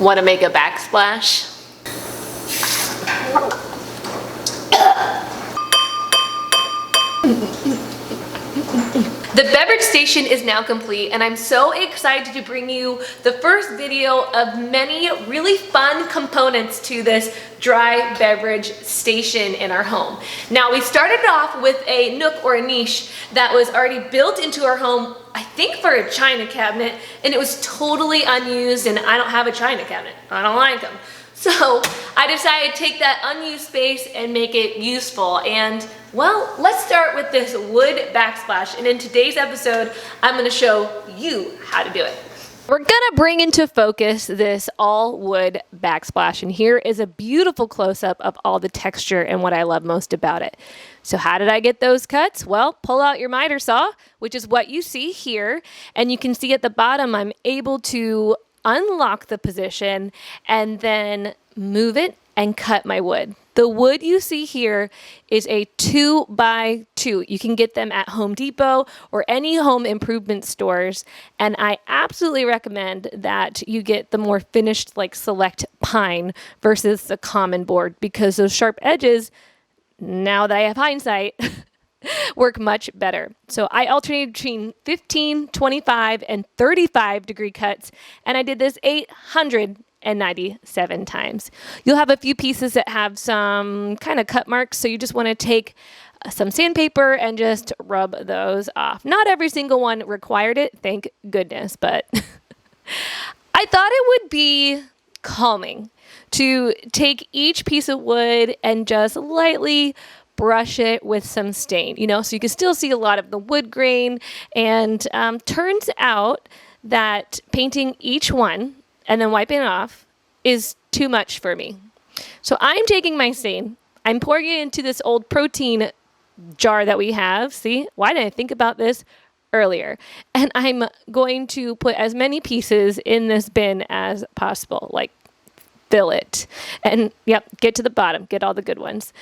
Want to make a backsplash? The beverage station is now complete, and I'm so excited to bring you the first video of many really fun components to this dry beverage station in our home. Now, we started off with a nook or a niche that was already built into our home, I think for a china cabinet, and it was totally unused, and I don't have a china cabinet. I don't like them. So I decided to take that unused space and make it useful. And well, let's start with this wood backsplash. And in today's episode, I'm going to show you how to do it. We're going to bring into focus this all wood backsplash. And here is a beautiful close-up of all the texture and what I love most about it. So how did I get those cuts? Well, pull out your miter saw, which is what you see here. And you can see at the bottom, I'm able to unlock the position and then move it and cut my wood. The wood you see here is a 2x2. You can get them at Home Depot or any home improvement stores. And I absolutely recommend that you get the more finished, like select pine versus the common board, because those sharp edges, now that I have hindsight, work much better. So I alternated between 15, 25, and 35 degree cuts, and I did this 897 times. You'll have a few pieces that have some kind of cut marks, so you just want to take some sandpaper and just rub those off. Not every single one required it, thank goodness, but I thought it would be calming to take each piece of wood and just lightly brush it with some stain, so you can still see a lot of the wood grain. And turns out that painting each one and then wiping it off is too much for me. So I'm taking my stain, I'm pouring it into this old protein jar that we have. See, why didn't I think about this earlier? And I'm going to put as many pieces in this bin as possible, like fill it. And yep, get to the bottom, get all the good ones.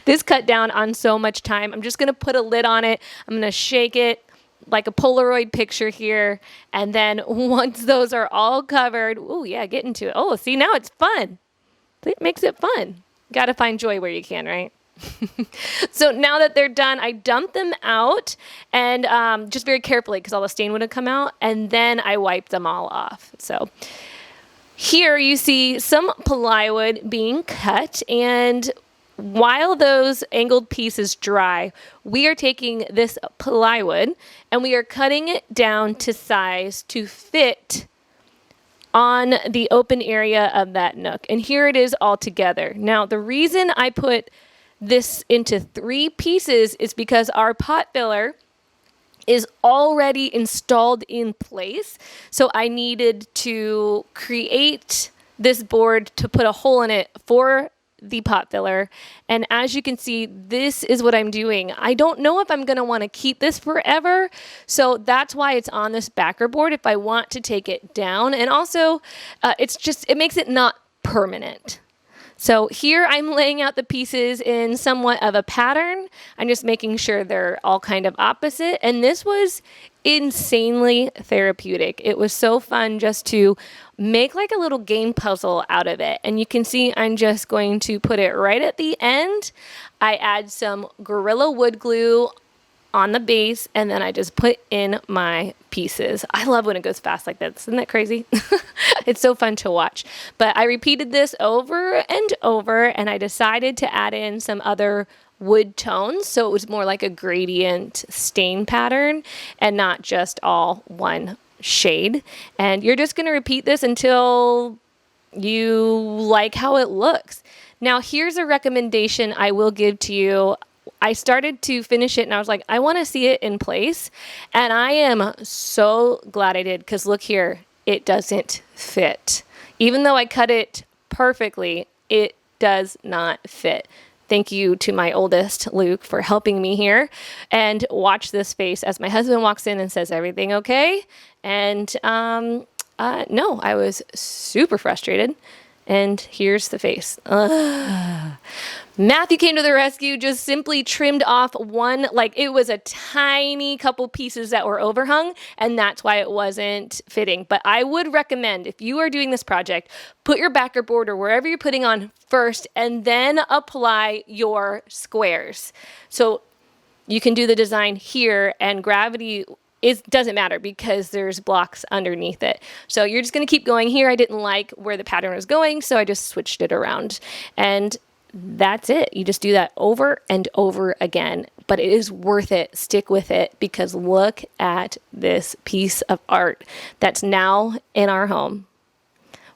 This cut down on so much time. I'm just going to put a lid on it. I'm going to shake it like a Polaroid picture here. And then once those are all covered, oh yeah, get into it. Oh, see, now it's fun. It makes it fun. Got to find joy where you can, right? So now that they're done, I dump them out and just very carefully because all the stain would have come out. And then I wipe them all off. So here you see some plywood being cut, and while those angled pieces dry, we are taking this plywood and we are cutting it down to size to fit on the open area of that nook. And here it is all together. Now, the reason I put this into 3 pieces is because our pot filler is already installed in place. So I needed to create this board to put a hole in it for the pot filler. And as you can see, this is what I'm doing. I don't know if I'm going to want to keep this forever. So that's why it's on this backer board if I want to take it down. And also it makes it not permanent. So here I'm laying out the pieces in somewhat of a pattern. I'm just making sure they're all kind of opposite. And this was insanely therapeutic. It was so fun just to make like a little game puzzle out of it. And you can see I'm just going to put it right at the end. I add some Gorilla wood glue on the base, and then I just put in my pieces. I love when it goes fast like that. Isn't that crazy? It's so fun to watch. But I repeated this over and over, and I decided to add in some other wood tones, so it was more like a gradient stain pattern and not just all one shade. And you're just going to repeat this until you like how it looks. Now, here's a recommendation I will give to you. I started to finish it and I was like, I want to see it in place. And I am so glad I did, because look here, it doesn't fit. Even though I cut it perfectly, it does not fit. Thank you to my oldest, Luke, for helping me here. And watch this face as my husband walks in and says, everything okay? And no, I was super frustrated. And here's the face. Ugh. Matthew came to the rescue, just simply trimmed off one, like it was a tiny couple pieces that were overhung, and that's why it wasn't fitting. But I would recommend, if you are doing this project, put your backer board or wherever you're putting on first, and then apply your squares. So you can do the design here, and gravity doesn't matter because there's blocks underneath it. So you're just going to keep going here. I didn't like where the pattern was going, so I just switched it around. And that's it. You just do that over and over again. But it is worth it. Stick with it, because look at this piece of art that's now in our home.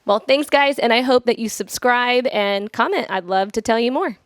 Well, thanks, guys, and I hope that you subscribe and comment. I'd love to tell you more.